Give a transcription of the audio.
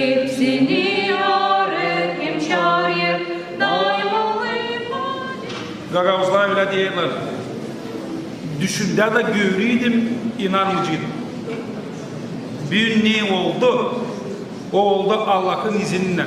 hepsini öğret hemşariyem daima Gagavuzlar öyle diyorlar. Düşünde de görüydüm, inanmıcıydım. Bir ne oldu? O oldu Allah'ın izniyle.